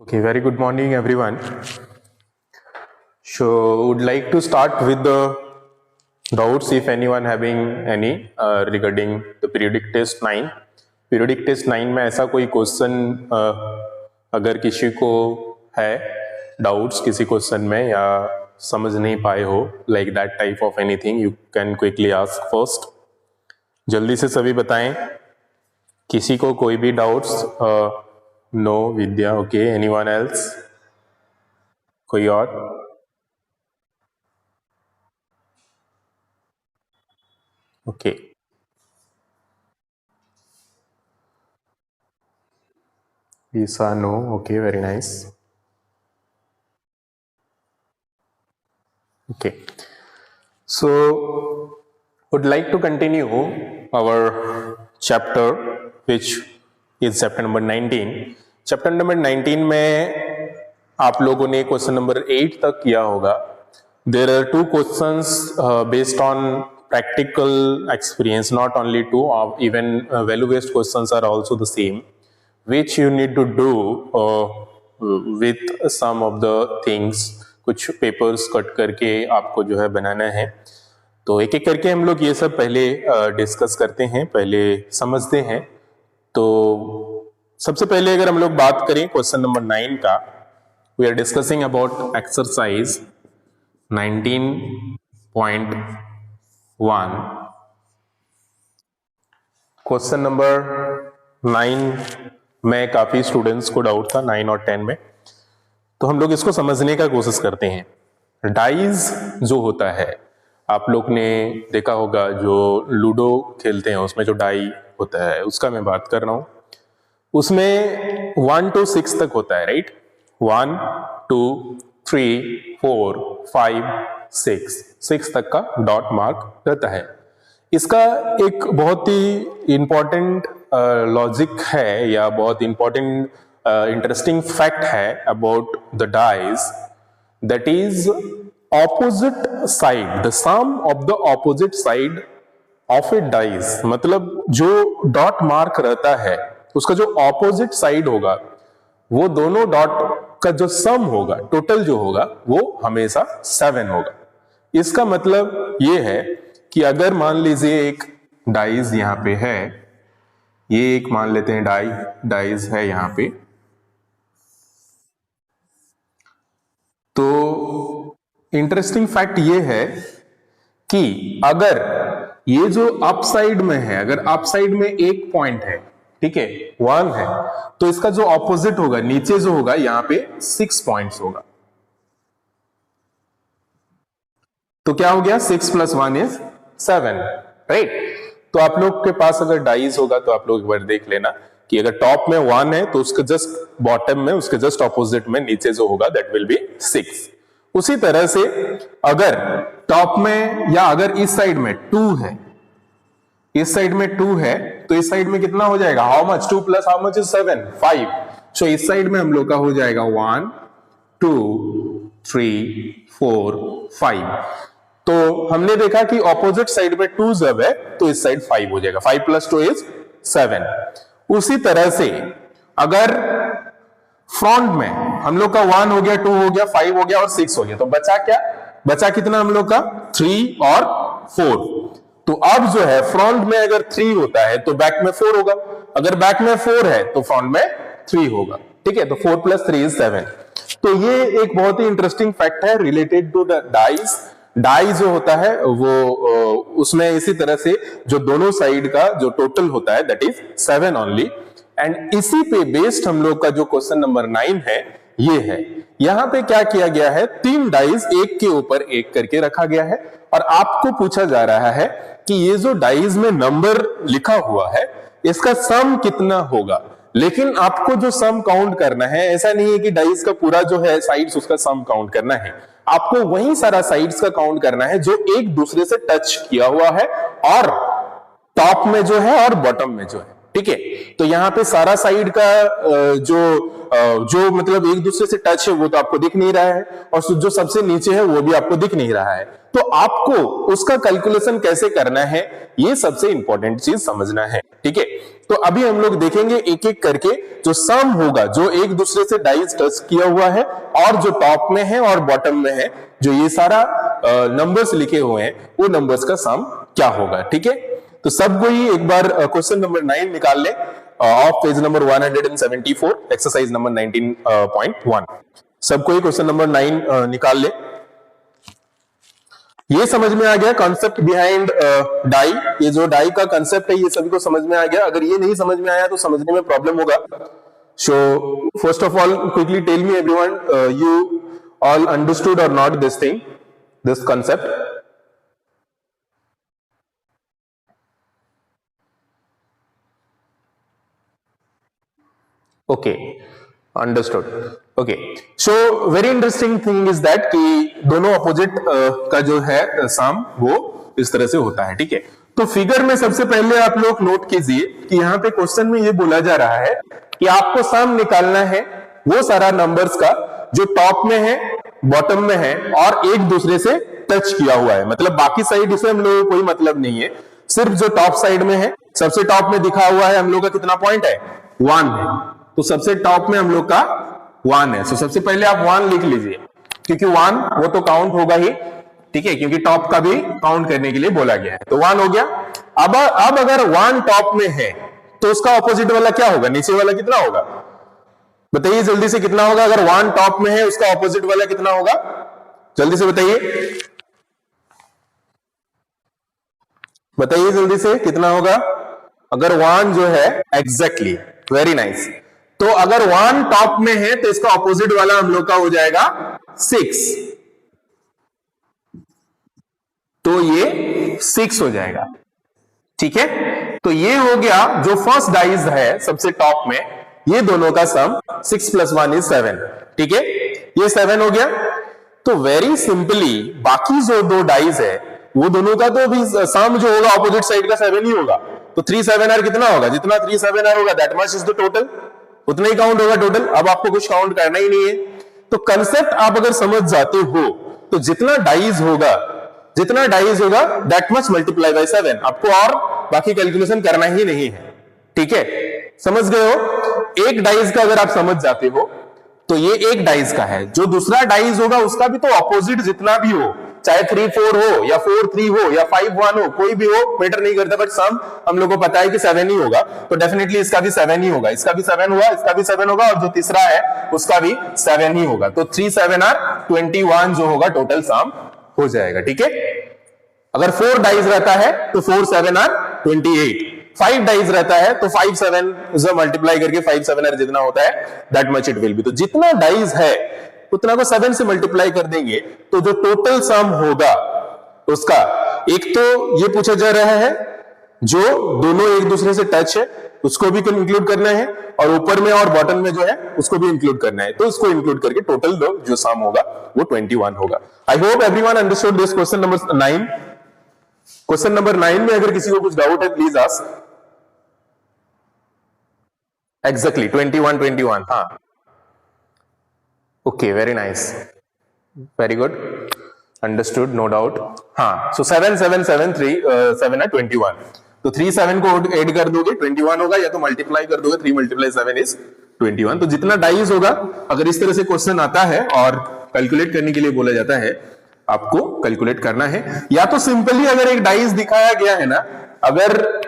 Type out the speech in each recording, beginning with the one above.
Okay, very good morning, everyone. So, would like to start with the doubts if anyone having any regarding the periodic test 9. Periodic test 9 में ऐसा कोई question अगर किसी को है doubts किसी question में या समझ नहीं पाए हो like that type of anything you can quickly ask first. जल्दी से सभी बताएं. किसी को कोई भी doubts? No Vidya. Okay, anyone else? कोई और? Okay. Isa no. Okay, very nice. Okay, so would like to continue our chapter which is chapter number 19. chapter number 19 में आप लोगों ने क्वेश्चन नंबर 8 तक किया होगा. there are two questions based on practical experience, not only two, even value based questions are also the same, which you need to do with some of the things. कुछ papers cut करके आपको जो है बनाना है. तो एक एक करके हम लोग ये सब पहले डिस्कस करते हैं, पहले समझते हैं. तो सबसे पहले अगर हम लोग बात करें क्वेश्चन नंबर 9 का, we are discussing about exercise 19.1. Question number 9 में काफी स्टूडेंट्स को डाउट था 9 और 10 में, तो हम लोग इसको समझने का कोशिश करते हैं. डाइज जो होता है आप लोग ने देखा होगा, जो लूडो खेलते हैं उसमें जो डाई होता है उसका मैं बात कर रहा हूं. उसमें 1 to 6 तक होता है, राइट? 1 2 3 4 5 6 तक का डॉट मार्क रहता है. इसका एक बहुत ही इंपॉर्टेंट लॉजिक है या बहुत इंपॉर्टेंट interesting fact है about the dice, that is opposite side, the sum of the opposite side of a dice. मतलब जो डॉट मार्क रहता है उसका जो ऑपोजिट साइड होगा वो दोनों डॉट का जो सम होगा, टोटल जो होगा, वो हमेशा 7 होगा. इसका मतलब ये है कि अगर मान लीजिए एक डाइस यहां पे है, ये एक मान लेते हैं डाइस है यहां पे, तो इंटरेस्टिंग फैक्ट ये है कि अगर ये जो अप साइड में है, अगर अप साइड में एक पॉइंट है, ठीक है, 1 है, तो इसका जो ऑपोजिट होगा नीचे जो होगा यहां पे 6 पॉइंट्स होगा. तो क्या हो गया? 6 + 1 = 7, राइट? तो आप लोग के पास अगर डाइस होगा तो आप लोग एक बार देख लेना कि अगर टॉप में 1 है तो उसके जस्ट बॉटम में, उसके जस्ट ऑपोजिट में नीचे जो होगा दैट विल बी 6. उसी तरह से अगर टॉप में या अगर इस साइड में 2 है, इस साइड में 2 है, तो इस साइड में कितना हो जाएगा? How much? 2 + how much is 7? 5. सो इस साइड में हम लोग का हो जाएगा 1 2 3 4 5. तो हमने देखा कि ऑपोजिट साइड में 2 जब है तो इस साइड 5 हो जाएगा. 5 + 2 = 7. उसी तरह से अगर फ्रंट में हम लोग का 1 हो गया, 2 हो गया, 5 हो गया और 6 हो गया, तो बचा क्या? बचा कितना हम लोग का? 3 और 4. तो अब जो है फ्रंट में अगर 3 होता है तो बैक में 4 होगा, अगर बैक में 4 है तो फ्रंट में 3 होगा, ठीक है? तो 4 + 3 = 7. तो ये एक बहुत ही इंटरेस्टिंग फैक्ट है related to the dice. Die जो होता है वो उसमें इसी तरह से जो दोनों साइड का जो टोटल होता है दैट इज 7 ओनली. एंड इसी पे बेस्ड हम लोग का जो क्वेश्चन नंबर 9 है ये है. यहां पे क्या किया गया है? 3 डाइस एक के ऊपर एक करके रखा गया है और आपको पूछा जा रहा है कि ये जो डाइस में नंबर लिखा हुआ है इसका सम कितना होगा. लेकिन आपको जो सम काउंट करना है, ऐसा नहीं है कि डाइस का पूरा जो है साइड्स उसका सम काउंट करना है, आपको वही सारा साइड्स का काउंट करना है जो एक दूसरे से टच किया हुआ है और टॉप में जो है और बॉटम में जो है, ठीक है? तो यहां पे सारा साइड का जो मतलब एक दूसरे से टच है वो तो आपको दिख नहीं रहा है और जो सबसे नीचे है वो भी आपको दिख नहीं रहा है. तो आपको उसका कैलकुलेशन कैसे करना है ये सबसे इंपॉर्टेंट चीज समझना है. ठीक है। तो अभी हम लोग देखेंगे एक एक करके जो सम होगा, जो एक दूसरे से डाइज टच किया हुआ है और जो टॉप में है और बॉटम में है, जो ये सारा नंबर्स लिखे हुए हैं, वो नंबर्स का सम क्या होगा, ठीक है। तो सब कोई एक बार क्वेश्चन नंबर 9 निकाल lay off page number 174, exercise number 19.1। सब कोई क्वेश्चन नंबर 9 निकाल ले। ये समझ में आ गया कॉन्सेप्ट बिहाइंड डाई, ये जो डाई का कॉन्सेप्ट है ये सभी को समझ में आ गया। अगर ये नहीं समझ में आया तो समझने में प्रॉब्लम होगा। So first of all quickly tell me everyone, you all understood और not this thing, this concept? Okay, understood. Okay, so very interesting thing is that कि दोनों अपोजिट का जो है सम वो इस तरह से होता है, ठीक है। तो फिगर में सबसे पहले आप लोग नोट कीजिए कि यहाँ पे क्वेश्चन में ये बोला जा रहा है कि आपको सम निकालना है वो सारा नंबर्स का जो टॉप में है, बॉटम में है और एक दूसरे से टच किया हुआ है। मतलब बाकी साइड से हम लोगों को कोई मतलब नहीं है, सिर्फ जो टॉप साइड में है, सबसे टॉप में दिखा हुआ है हम लोग का कितना पॉइंट है, 1 है। तो सबसे टॉप में हम लोग का 1 है। तो सबसे पहले आप 1 लिख लीजिए, क्योंकि 1 वो तो काउंट होगा ही, ठीक है, क्योंकि टॉप का भी काउंट करने के लिए बोला गया है। तो 1 हो गया। अब अगर 1 टॉप में है तो उसका ऑपोजिट वाला क्या होगा, नीचे वाला कितना होगा, बताइए जल्दी से, कितना होगा? अगर 1 टॉप में है उसका ऑपोजिट वाला कितना होगा, जल्दी से बताइए, बताइए जल्दी से कितना होगा? अगर 1 जो है एग्जैक्टली, वेरी नाइस। तो अगर 1 टॉप में है तो इसका ऑपोजिट वाला हम लोग का हो जाएगा 6, तो ये 6 हो जाएगा, ठीक है। तो ये हो गया जो फर्स्ट डाइज है सबसे टॉप में, ये दोनों का सम 6 + 1 = 7, ठीक है, ये 7 हो गया। तो वेरी सिंपली बाकी जो दो डाइज है वो दोनों का तो भी सम जो होगा ऑपोजिट साइड का 7 ही होगा। तो 3 7 कितना होगा, जितना 3 7 होगा that much is the total, उतना ही काउंट होगा टोटल। अब आपको कुछ काउंट करना ही नहीं है। तो कंसेप्ट आप अगर समझ जाते हो तो जितना डाइज होगा दैट मच मल्टीप्लाई बाय 7, आपको और बाकी कैलकुलेशन करना ही नहीं है, ठीक है, समझ गए हो। एक डाइज का अगर आप समझ जाते हो तो ये एक डाइज का है, जो दूसरा डाइज होगा उसका भी तो ऑपोजिट जितना भी हो, चाहे 3 4 हो या 4 3 हो या 5 1 हो, कोई भी हो मैटर नहीं करता, बट सम हम लोग को पता है कि 7 ही होगा। तो डेफिनेटली इसका भी 7 ही होगा, इसका भी 7 हुआ, इसका भी 7 होगा और जो तीसरा है उसका भी 7 ही होगा। तो 3 7 21 जो होगा टोटल सम हो जाएगा, ठीक है। अगर 4 डाइज रहता है तो 4 7 28, 5 डाइज रहता है तो 5 7 मल्टीप्लाई करके 5 7 जितना होता है that much it will be. तो जितना डाइज है उतना को 7 से मल्टीप्लाई कर देंगे तो जो टोटल सम होगा उसका, एक तो ये पूछा जा रहा है जो दोनों एक दूसरे से टच है उसको भी इंक्लूड करना है, और ऊपर में और बॉटम में जो है उसको भी इंक्लूड करना है। तो इसको इंक्लूड करके टोटल जो सम होगा वो 21 होगा। I hope everyone understood this question number 9। Question number 9 में अगर किसी को कुछ डाउट है प्लीज आस्क। एग्जैक्टली 21 हाँ, okay, very nice, very good, understood, no doubt. हाँ, सो 7 7 7 3 7 है 21, तो 3 7 को ऐड कर दोगे 21 होगा, या तो मल्टीप्लाई कर दोगे, 3 × 7 = 21। तो जितना डाइज होगा, अगर इस तरह से क्वेश्चन आता है और कैलकुलेट करने के लिए बोला जाता है, आपको कैलकुलेट करना है। या तो सिंपली अगर एक डाइज दिखाया गया है ना, अगर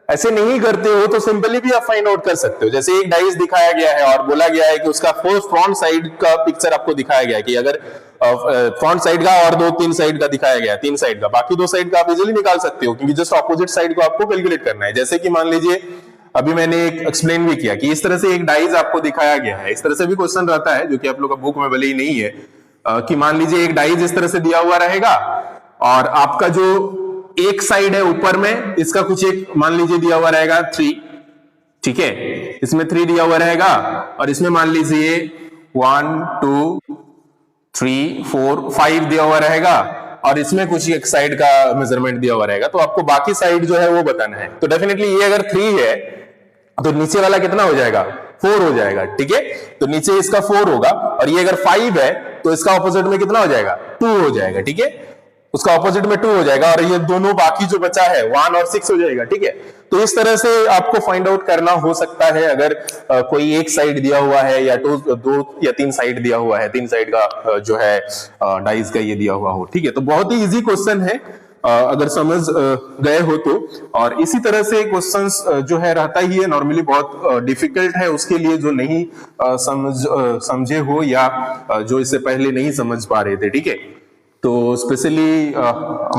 ऐसे नहीं करते हो तो सिंपली भी आप फाइंड आउट कर सकते हो। जैसे एक डाइस दिखाया गया है और बोला गया है कि उसका फ्रंट साइड का पिक्चर आपको दिखाया गया है कि अगर फ्रंट साइड का और 2-3 साइड का दिखाया गया है, 3 साइड का, बाकी 2 साइड का आप इजीली निकाल सकते हो, क्योंकि जस्ट ऑपोजिट साइड को आपको कैलकुलेट करना है। जैसे कि मान लीजिए अभी मैंने एक एक्सप्लेन भी किया कि इस तरह से एक डाइस आपको दिखाया गया है, इस तरह से भी क्वेश्चन रहता है जो कि आप लोग का बुक में भले ही नहीं है, कि मान लीजिए एक डाइस इस तरह से दिया हुआ रहेगा और आपका जो एक साइड है ऊपर में इसका कुछ एक मान लीजिए दिया हुआ रहेगा 3, ठीक है, इसमें 3 दिया हुआ रहेगा और इसमें मान लीजिए 1 2 3 4 5 दिया हुआ रहेगा और इसमें कुछ एक साइड का मेजरमेंट दिया हुआ रहेगा। तो आपको बाकी साइड जो है वो बताना है। तो डेफिनेटली ये अगर 3 है तो नीचे वाला कितना हो जाएगा, 4 हो जाएगा, ठीक है। तो नीचे इसका 4 होगा, और ये अगर 5 है तो इसका ऑपोजिट में कितना हो जाएगा, 2 हो जाएगा, ठीक है। उसका ऑपोजिट में 2 हो जाएगा और ये दोनों बाकी जो बचा है 1 और 6 हो जाएगा, ठीक है। तो इस तरह से आपको फाइंड आउट करना हो सकता है अगर कोई एक साइड दिया हुआ है या 2 या 3 साइड दिया हुआ है, 3 साइड का जो है डाइस का ये दिया हुआ हो, ठीक है। तो बहुत ही इजी क्वेश्चन है अगर समझ गए हो तो। और इसी तरह से क्वेश्चंस जो है रहता ही है नॉर्मली, बहुत डिफिकल्ट है उसके लिए जो नहीं समझे हो या जो इससे पहले नहीं समझ पा रहे थे, ठीक है। तो specially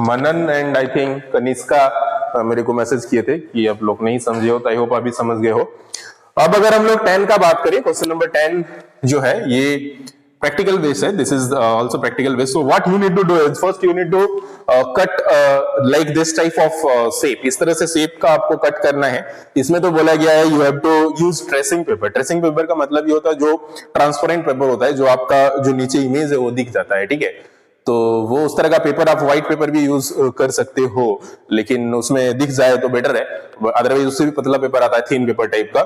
Manan and I think Kanishka मेरे को मैसेज किए थे कि आप लोग नहीं समझे हो, तो आई होप अभी समझ गए हो। अब अगर हम लोग 10 का बात करें, क्वेश्चन नंबर 10 जो है ये practical base है, this is also practical base. So what you need to do is first you need to cut like this type of shape. इस तरह से shape का आपको कट करना है। इसमें तो बोला गया है you have to use tracing paper. Tracing paper का मतलब ये होता है जो ट्रांसपेरेंट पेपर होता है, जो आपका जो नीचे इमेज है वो दिख जाता है, ठीक है। तो वो उस तरह का पेपर, आप व्हाइट पेपर भी यूज कर सकते हो, लेकिन उसमें दिख जाए तो बेटर है। अदरवाइज उससे भी पतला पेपर आता है, थिन पेपर टाइप का,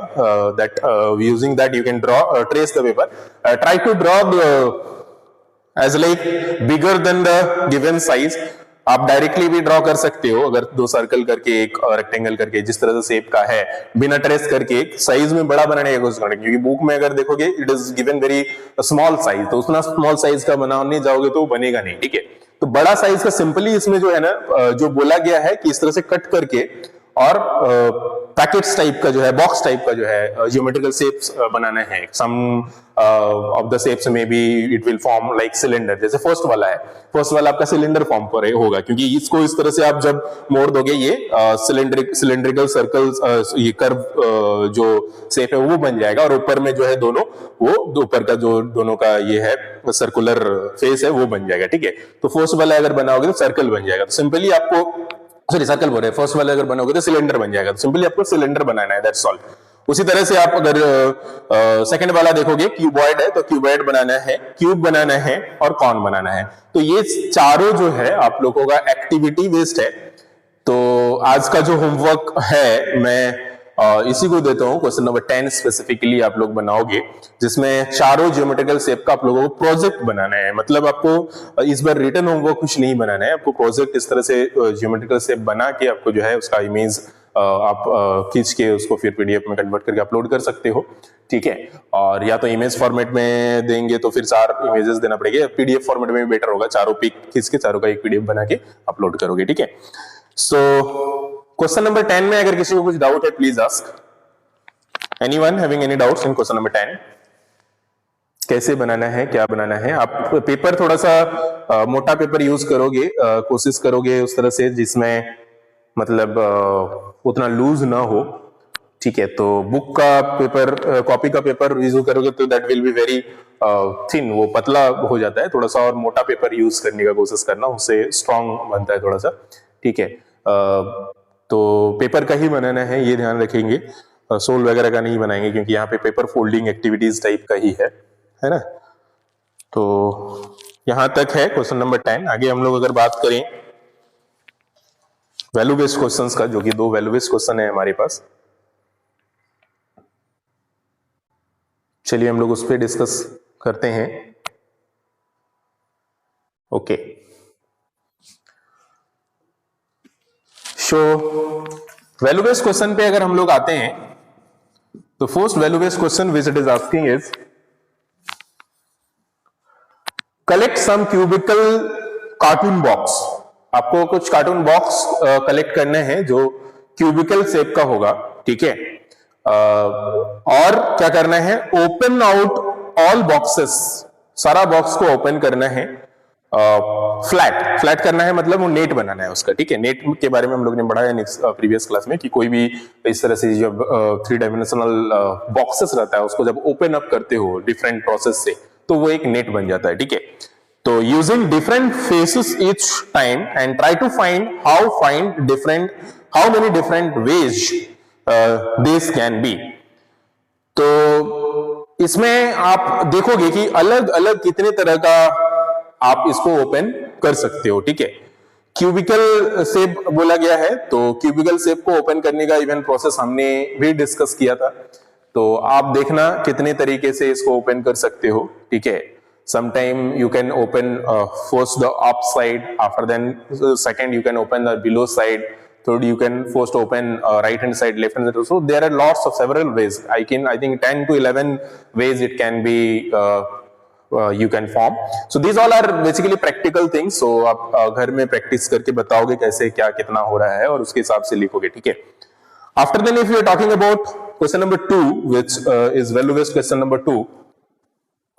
that using that you can draw trace the paper, try to draw as like bigger than the given size. आप डायरेक्टली भी ड्रॉ कर सकते हो, अगर 2 सर्कल करके एक रेक्टेंगल करके जिस तरह से शेप का है, बिना ट्रेस करके एक साइज में बड़ा बनाने की कोशिश करेंगे, क्योंकि बुक में अगर देखोगे it is given very small size, तो उतना स्मॉल साइज का बनाने जाओगे तो बनेगा नहीं, ठीक है। तो बड़ा साइज का सिंपली इसमें जो है ना, जो बोला गया है कि इस तरह से कट करके और पैकेट्स टाइप का जो है, बॉक्स टाइप का जो है ज्योमेट्रिकल शेप्स बनाना है। सम ऑफ द शेप्स में B it will form like cylinder, जैसे फर्स्ट वाला है, फर्स्ट वाला आपका सिलेंडर फॉर्म पर होगा, क्योंकि इसको इस तरह से आप जब मोड़ दोगे ये सिलेंड्रिकल सर्कल्स, ये कर्व जो शेप है वो बन जाएगा, और ऊपर में जो है दोनों, वो ऊपर का जो दोनों का ये है सर्कुलर फेस है वो बन जाएगा, ठीक है। तो फर्स्ट वाला अगर बनाओगे तो सर्कल बन जाएगा, तो सिंपली आपको सर्कल बोल रहे हैं, फर्स्ट वाले अगर बनोगे तो सिलेंडर बन जाएगा, तो सिंपली आपको सिलेंडर बनाना है, दैट्स ऑल। उसी तरह से आप अगर सेकंड वाला देखोगे, क्यूबॉइड है तो क्यूबॉइड बनाना है, क्यूब बनाना है और कॉन बनाना है। तो ये चारों जो है आप लोगों का एक्टिविटी बेस्ड है। तो आज का जो होमवर्क है मैं इसी को देता हूं, क्वेश्चन नंबर 10 स्पेसिफिकली आप लोग बनाओगे, जिसमें चारों ज्योमेट्रिकल शेप का आप लोगों को प्रोजेक्ट बनाना है। मतलब आपको इस बार रिटन होमवर्क कुछ नहीं बनाना है, आपको प्रोजेक्ट इस तरह से ज्योमेट्रिकल शेप बना के आपको जो है उसका इमेज आप खींच के उसको फिर पीडीएफ में कन्वर्ट करके अपलोड कर सकते हो, ठीक है। और या तो इमेज फॉर्मेट में देंगे तो फिर 4 इमेजेस देना पड़ेगा, पीडीएफ फॉर्मेट में भी बेटर होगा, चारों पिक खींच के चारों का एक पीडीएफ बना के अपलोड करोगे, ठीक है। सो क्वेश्चन नंबर 10 में अगर किसी को कुछ डाउट है please ask. Anyone having any doubts in question number 10? कैसे बनाना है, क्या बनाना है? आप पेपर थोड़ा सा मोटा पेपर यूज करोगे, कोशिश करोगे उस तरह से जिसमें मतलब उतना लूज ना हो, ठीक है। तो बुक का पेपर, कॉपी का पेपर यूज करोगे तो that will be very thin, वो पतला हो जाता है। थोड़ा सा और मोटा पेपर यूज करने का कोशिश करना, उससे स्ट्रांग बनता है थोड़ा सा, ठीक है। तो पेपर का ही बनाना है, ये ध्यान रखेंगे, सोल वगैरह का नहीं बनाएंगे, क्योंकि यहाँ पे पेपर फोल्डिंग एक्टिविटीज टाइप का ही है ना। तो यहां तक है क्वेश्चन नंबर 10। आगे हम लोग अगर बात करें वैल्यू बेस्ड क्वेश्चंस का, जो कि 2 वैल्यू बेस्ड क्वेश्चन है हमारे पास, चलिए हम लोग उस पर डिस्कस करते हैं। Okay, so value based question पे अगर हम लोग आते हैं तो first value based question which it is asking is collect some cubical carton box. आपको कुछ कार्टून बॉक्स कलेक्ट करने हैं जो क्यूबिकल शेप का होगा, ठीक है। और क्या करना है, ओपन आउट ऑल बॉक्सेस, सारा बॉक्स को ओपन करना है। फ्लैट करना है मतलब वो नेट बनाना है उसका, ठीक है। नेट के बारे में हम लोग ने पढ़ा है प्रीवियस क्लास में कि कोई भी इस तरह से जब 3 डायमेंशनल बॉक्सेस रहता है उसको जब ओपन अप करते हो डिफरेंट प्रोसेस से तो वो एक नेट बन जाता है, ठीक है। तो using different faces each time and try to find how many different ways this can be. तो इसमें आप देखोगे कि अलग अलग कितने तरह का आप इसको ओपन कर सकते हो, ठीक है। क्यूबिकल शेप बोला गया है, तो क्यूबिकल शेप को ओपन करने का इवन प्रोसेस हमने भी डिस्कस किया था। तो आप देखना कितने तरीके से इसको ओपन कर सकते हो, ठीक है। sometime you can open first the up side, after then second you can open the below side, third you can first open right hand side, left hand side. So there are lots of several ways. I think 10 to 11 ways it can be you can form. So these all are basically practical things. So आप घर में practice करके बताओगे कैसे क्या कितना हो रहा है और उसके हिसाब से लिखोगे, ठीक है. After then, if you are talking about question number 2, which is value based question number 2.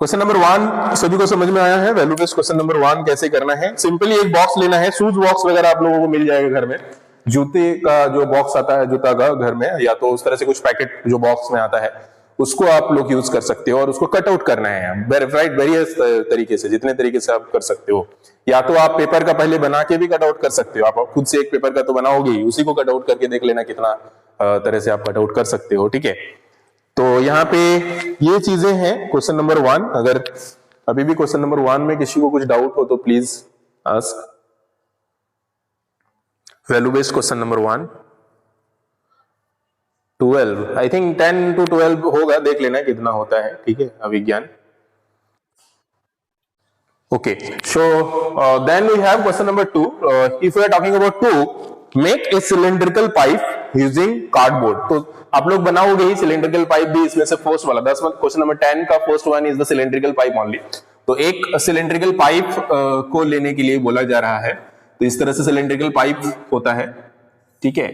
Question number 1 सभी को समझ में आया है. वैल्यू बेस्ड क्वेश्चन नंबर 1 कैसे करना है. सिंपली एक बॉक्स लेना है. शूज बॉक्स वगैरह आप लोगों को मिल जाएगा घर में. जूते का जो बॉक्स आता है जूता का घर में, या तो उस तरह से कुछ पैकेट जो बॉक्स में आता है उसको आप लोग यूज कर सकते हो और उसको कट आउट करना है वेरियस तरीके से, जितने तरीके से आप कर सकते हो. या तो आप पेपर का पहले बना के भी कट आउट कर सकते हो. आप खुद से एक पेपर का तो बनाओगे ही, उसी को कट आउट करके देख लेना कितना तरह से आप कट आउट कर सकते हो, ठीक है. तो यहाँ पे ये चीजें हैं क्वेश्चन नंबर 1. अगर अभी भी क्वेश्चन नंबर 1 में किसी को कुछ डाउट हो तो please ask. Value based question number 1 12, I think 10 to 12 होगा, देख लेना कितना होता है, ठीक है. अभिज्ञान. Okay, so then we have question number 2. If we are talking about 2, make a cylindrical pipe using cardboard. तो आप लोग बनाओगे ही cylindrical pipe भी इसमें से फर्स्ट वाला. क्वेश्चन नंबर 10 का first one is the cylindrical pipe only. तो एक cylindrical pipe को लेने के लिए बोला जा रहा है. तो इस तरह से cylindrical pipe होता है, ठीक है.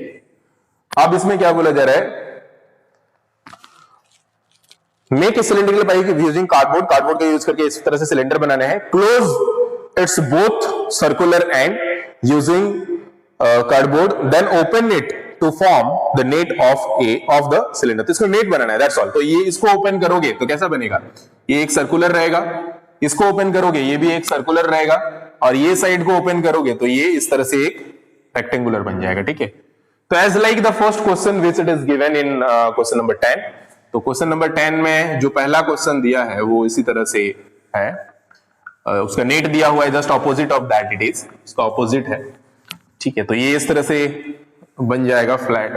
अब इसमें क्या बोला जा रहा है, make a cylindrical pipe using cardboard. Cardboard का यूज करके इस तरह से सिलेंडर बनाने हैं. Close its both circular and using cardboard, then open it to form the net of the cylinder. तो इसको नेट बनाना है, दैट्स ऑल. तो ये इसको ओपन करोगे तो कैसा बनेगा, ये एक सर्कुलर रहेगा. इसको ओपन करोगे ये भी एक सर्कुलर रहेगा, और ये साइड को ओपन करोगे तो ये इस तरह से एक रेक्टेंगुलर बन जाएगा, ठीक है. तो as like the first question which it is given in question number 10. तो क्वेश्चन नंबर 10 में जो पहला क्वेश्चन दिया है वो इसी तरह से है. उसका नेट दिया हुआ है just opposite of that, it is उसका ऑपोजिट है, ठीक है. तो ये इस तरह से बन जाएगा फ्लैट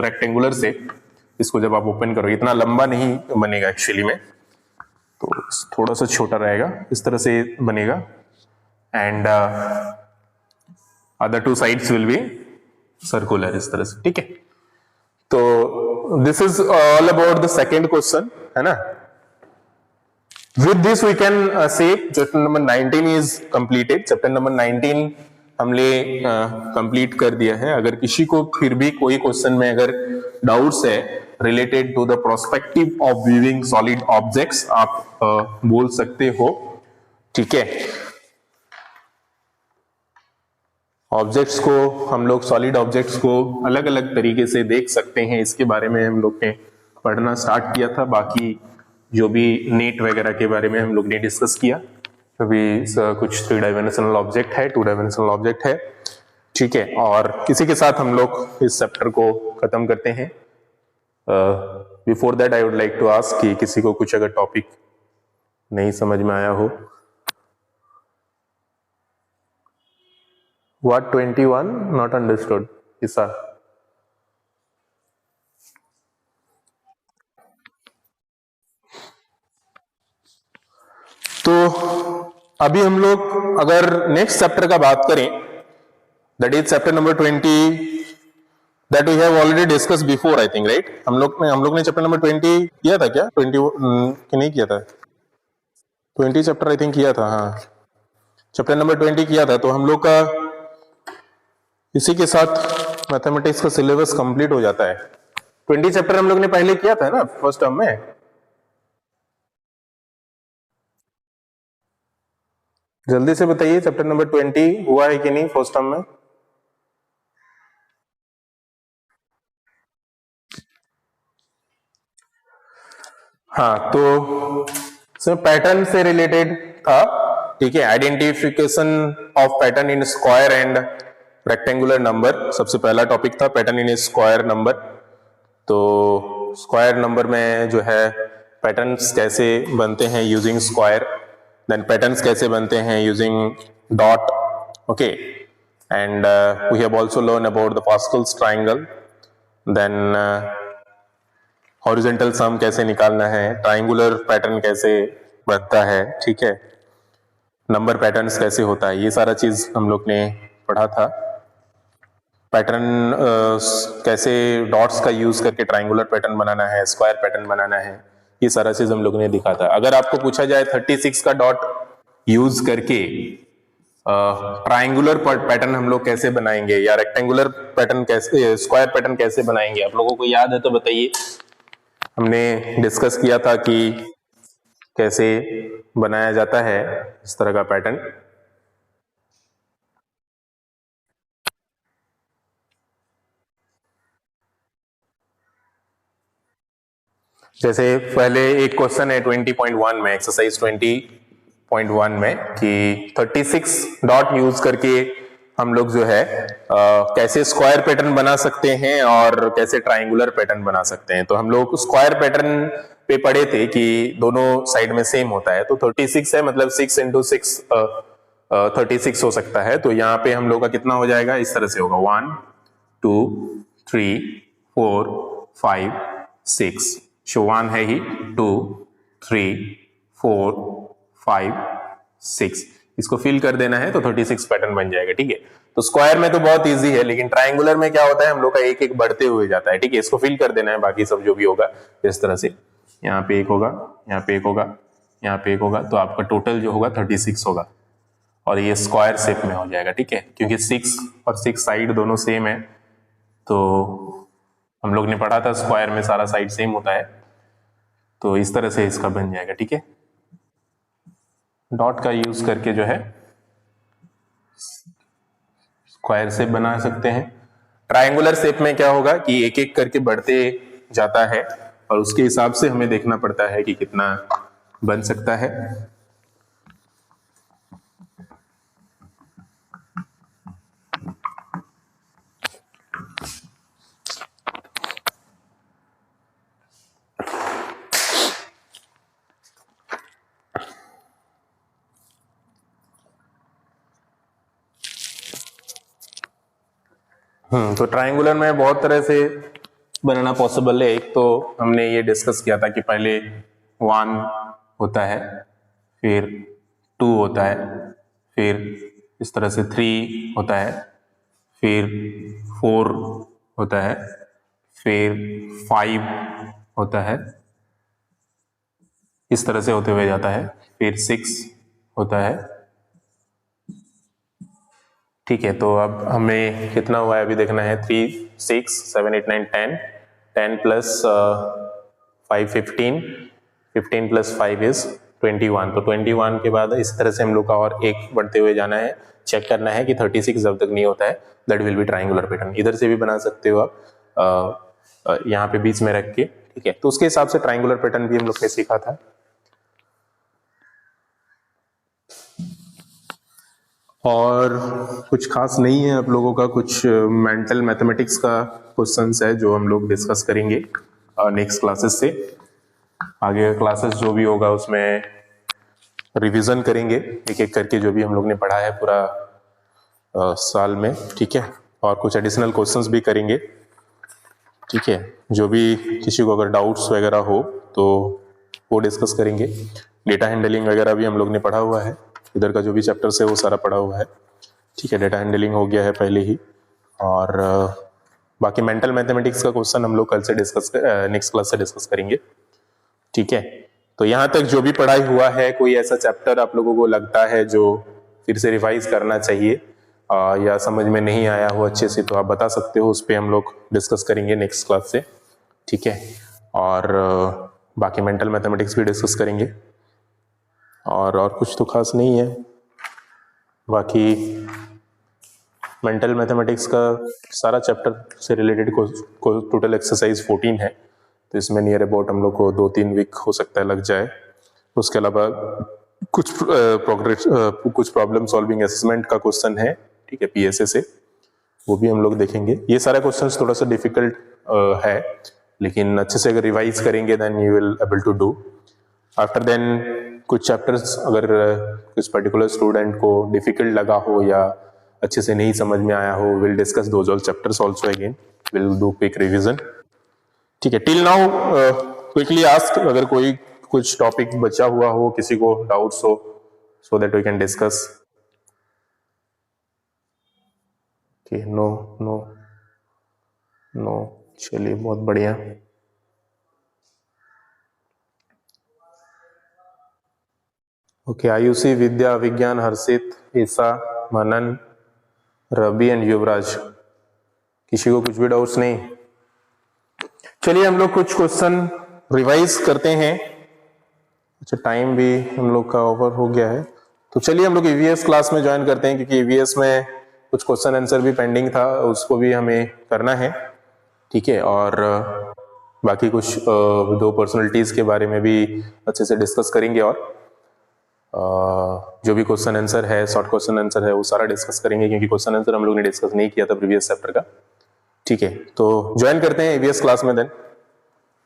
रेक्टेंगुलर से. इसको जब आप ओपन करो इतना लंबा नहीं बनेगा एक्चुअली में, तो थोड़ा सा छोटा रहेगा, इस तरह से बनेगा. And other 2 sides will be circular, इस तरह से, ठीक है. तो this is all about the second question, है ना. With this we can say chapter number 19 is completed. Chapter number 19 हमने कंप्लीट कर दिया है. अगर किसी को फिर भी कोई क्वेश्चन में अगर डाउट्स है related to the prospective of viewing solid objects, आप बोल सकते हो, ठीक है. ऑब्जेक्ट्स को हम लोग सॉलिड ऑब्जेक्ट्स को अलग अलग तरीके से देख सकते हैं. इसके बारे में हम लोग ने पढ़ना स्टार्ट किया था. बाकी जो भी नेट वगैरह के बारे में हम लोग ने डिस्कस किया. अभी कुछ 3 डायमेंशनल ऑब्जेक्ट है, 2 डायमेंशनल ऑब्जेक्ट है, ठीक है. और किसी के साथ हम लोग इस चैप्टर को खत्म करते हैं. Before that I would like to ask कि किसी को कुछ अगर टॉपिक नहीं समझ में आया हो. What 21 not understood, Isa? तो अभी हम लोग अगर नेक्स्ट चैप्टर का बात करें, that is chapter number 20, that we have already discuss before, I think, right. हम लोग ने चैप्टर नंबर 20 किया था क्या, 20 कि नहीं किया था. 20 चैप्टर आई थिंक किया था, हाँ. चैप्टर नंबर 20 किया था. तो हम लोग का इसी के साथ मैथमेटिक्स का सिलेबस कंप्लीट हो जाता है. 20 चैप्टर हम लोग ने पहले किया था ना फर्स्ट टर्म में. जल्दी से बताइए चैप्टर नंबर 20 हुआ है कि नहीं फर्स्ट टर्म में. हाँ, तो इसमें पैटर्न से रिलेटेड था, ठीक है. Identification of pattern in square and rectangular number सबसे पहला टॉपिक था, पैटर्न इन स्क्वायर नंबर. तो स्क्वायर नंबर में जो है पैटर्न्स कैसे बनते हैं यूजिंग स्क्वायर, देन पैटर्न्स कैसे बनते हैं using dot, okay. And we have also learn about the Pascal's triangle, then horizontal sum कैसे निकालना है, ट्रायंगुलर पैटर्न कैसे बनता है, ठीक है, नंबर पैटर्न्स कैसे होता है, ये सारा चीज हम लोग ने पढ़ा था। पैटर्न कैसे डॉट्स का यूज करके ट्राइंगुलर पैटर्न बनाना है, स्क्वायर पैटर्न बनाना है, ये सारा चीज हम लोग ने दिखा था। अगर आपको पूछा जाए 36 का डॉट यूज करके ट्राइंगुलर पैटर्न हम लोग कैसे बनाएंगे या रेक्टेंगुलर पैटर्न कैसे, स्क्वायर पैटर्न कैसे बनाएंगे, आप लोगों को याद है तो बताइए। हमने डिस्कस किया था कि कैसे बनाया जाता है इस तरह का पैटर्न। जैसे पहले एक क्वेश्चन है 20.1 में, एक्सरसाइज 20.1 में कि 36 डॉट यूज करके हम लोग जो है कैसे स्क्वायर पैटर्न बना सकते हैं और कैसे ट्राइंगुलर पैटर्न बना सकते हैं। तो हम लोग स्क्वायर पैटर्न पे पढ़े थे कि दोनों साइड में सेम होता है, तो 36 है मतलब 6 इंटू 6 36 हो सकता है। तो यहाँ पे हम लोग का कितना हो जाएगा, इस तरह से होगा 1 2 3 4 5 6, शो 1 है ही, 2 3 4 5 6, इसको फिल कर देना है तो 36 पैटर्न बन जाएगा, ठीक है। तो स्क्वायर में तो बहुत इजी है, लेकिन ट्राइंगुलर में क्या होता है, हम लोग का एक एक बढ़ते हुए जाता है, ठीक है। इसको फिल कर देना है, बाकी सब जो भी होगा इस तरह से, यहाँ पे एक होगा, यहाँ पे एक होगा, यहाँ पे एक होगा, तो आपका टोटल जो होगा 36 होगा और ये स्क्वायर शेप में हो जाएगा, ठीक है। क्योंकि 6 और 6 साइड दोनों सेम है, तो हम लोग ने पढ़ा था स्क्वायर में सारा साइड सेम होता है, तो इस तरह से इसका बन जाएगा, ठीक है। डॉट का यूज करके जो है स्क्वायर शेप बना सकते हैं। ट्रायंगुलर शेप में क्या होगा कि एक एक करके बढ़ते जाता है और उसके हिसाब से हमें देखना पड़ता है कि कितना बन सकता है। तो ट्रायंगुलर में बहुत तरह से बनाना पॉसिबल है। एक तो हमने ये डिस्कस किया था कि पहले 1 होता है, फिर 2 होता है, फिर इस तरह से 3 होता है, फिर 4 होता है, फिर 5 होता है, इस तरह से होते हुए जाता है, फिर 6 होता है, ठीक है। तो अब हमें कितना हुआ है अभी देखना है, 3 6 7 8 9 10, 10 प्लस 5 15, 15 प्लस 5 इज 21। तो 21 के बाद इस तरह से हम लोग का और एक बढ़ते हुए जाना है, चेक करना है कि 36 जब तक नहीं होता है that will be triangular pattern. इधर से भी बना सकते हो आप, यहाँ पे बीच में रख के, ठीक है। तो उसके हिसाब से ट्राइंगुलर पैटर्न भी हम लोग ने सीखा था। और कुछ खास नहीं है आप लोगों का, कुछ मेंटल मैथमेटिक्स का क्वेश्चंस है जो हम लोग डिस्कस करेंगे नेक्स्ट क्लासेस से। आगे क्लासेस जो भी होगा उसमें रिवीजन करेंगे एक एक करके जो भी हम लोग ने पढ़ा है पूरा साल में, ठीक है। और कुछ एडिशनल क्वेश्चंस भी करेंगे, ठीक है। जो भी किसी को अगर डाउट्स वगैरह हो तो वो डिस्कस करेंगे। डेटा हैंडलिंग वगैरह भी हम लोग ने पढ़ा हुआ है, इधर का जो भी चैप्टर्स है वो सारा पढ़ा हुआ है, ठीक है। डेटा हैंडलिंग हो गया है पहले ही, और बाकी मेंटल मैथमेटिक्स का क्वेश्चन हम लोग कल से डिस्कस नेक्स्ट क्लास से डिस्कस करेंगे, ठीक है। तो यहाँ तक जो भी पढ़ाई हुआ है, कोई ऐसा चैप्टर आप लोगों को लगता है जो फिर से रिवाइज करना चाहिए या समझ में नहीं आया हो अच्छे से, तो आप बता सकते हो, उस पर हम लोग डिस्कस करेंगे नेक्स्ट क्लास से, ठीक है। और बाकी मेंटल मैथमेटिक्स भी डिस्कस करेंगे, और कुछ तो खास नहीं है। बाकी मेंटल मैथमेटिक्स का सारा चैप्टर से रिलेटेड को टोटल एक्सरसाइज 14 है, तो इसमें नियर अबाउट हम लोग को 2-3 वीक हो सकता है लग जाए। उसके अलावा कुछ कुछ प्रॉब्लम सॉल्विंग असेसमेंट का क्वेश्चन है, ठीक है, पीएसए से, वो भी हम लोग देखेंगे। ये सारा क्वेश्चन थोड़ा सा डिफिकल्ट है, लेकिन अच्छे से अगर रिवाइज करेंगे then you will able to do. After then कुछ चैप्टर्स अगर कुछ पर्टिकुलर स्टूडेंट को डिफिकल्ट लगा हो या अच्छे से नहीं समझ में आया हो, will discuss those all chapters also again, will do quick revision, ठीक है। टिल नाउ क्विकली आस्क, अगर कोई कुछ टॉपिक बचा हुआ हो, किसी को डाउट्स हो, so that we can discuss. No no no, चलिए बहुत बढ़िया। ओके, आयुषी, विद्या, विज्ञान, हर्षित, ईसा, मनन, रवि एंड युवराज, किसी को कुछ भी डाउट्स नहीं? चलिए हम लोग कुछ क्वेश्चन रिवाइज करते हैं। अच्छा, टाइम भी हम लोग का ओवर हो गया है, तो चलिए हम लोग ईवीएस क्लास में ज्वाइन करते हैं, क्योंकि ईवीएस में कुछ क्वेश्चन आंसर भी पेंडिंग था, उसको भी हमें करना है, ठीक है। और बाकी कुछ दो पर्सनैलिटीज के बारे में भी अच्छे से डिस्कस करेंगे, और जो भी क्वेश्चन आंसर है, शॉर्ट क्वेश्चन आंसर है, वो सारा डिस्कस करेंगे, क्योंकि क्वेश्चन आंसर हम लोग ने डिस्कस नहीं किया था प्रीवियस चैप्टर का, ठीक है। तो ज्वाइन करते हैं ईवीएस क्लास में then.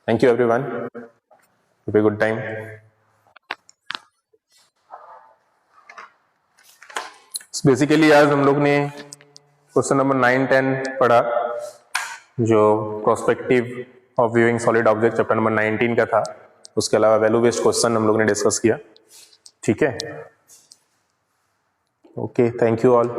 Thank you everyone, have a good time. Basically आज हम लोग ने क्वेश्चन नंबर 9, 10 पढ़ा, जो prospective of viewing solid object chapter number 19 का था। उसके अलावा वैल्यू बेस्ड क्वेश्चन हम लोग ने डिस्कस किया, ठीक है। Okay, thank you all.